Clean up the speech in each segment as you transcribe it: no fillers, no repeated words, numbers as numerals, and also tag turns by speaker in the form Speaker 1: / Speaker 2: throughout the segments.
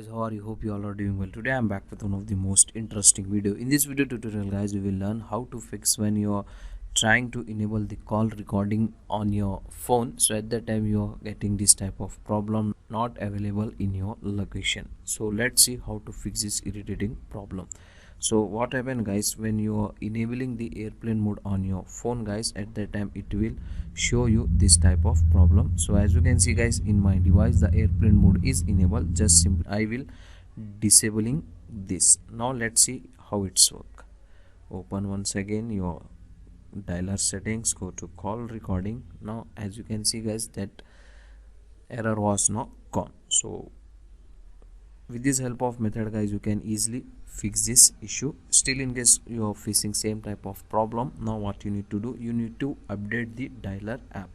Speaker 1: guys, how are you? Hope you all are doing well. Today I'm back with one of the most interesting video. In this video tutorial guys, we will learn how to fix when you're trying to enable the call recording on your phone. So at that time you're getting this type of problem not available in your location. So let's see how to fix this irritating problem. So what happen guys, when you are enabling the airplane mode on your phone guys, at that time it will show you this type of problem. So as you can see guys, in my device the airplane mode is enabled. Just simply I will disabling this. Now let's see how it's work. Open once again your dialer settings, go to call recording. Now as you can see guys, that error was not gone. So with this help of method guys, you can easily fix this issue. Still, in case you are facing same type of problem, now what you need to do, you need to update the dialer app.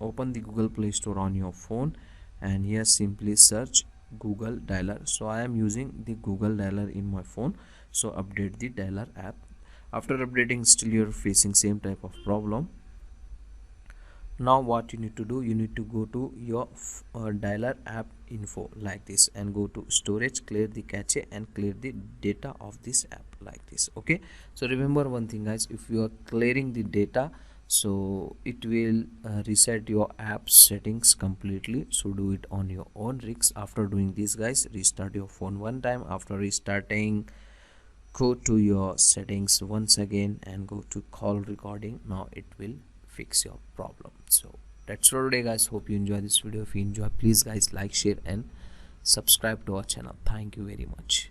Speaker 1: Open the Google Play Store on your phone and here simply search Google Dialer. So I am using the Google Dialer in my phone, so update the dialer app. After updating, still you are facing same type of problem. Now what you need to do, you need to go to your dialer app info like this and go to storage, clear the cache and clear the data of this app like this. Okay, so remember one thing guys, if you are clearing the data, so it will reset your app settings completely. So do it on your own risk. After doing this guys, restart your phone one time. After restarting, go to your settings once again and go to call recording. Now it will fix your problem. So that's for today guys. Hope you enjoy this video. If you enjoy, please guys like, share and subscribe to our channel. Thank you very much.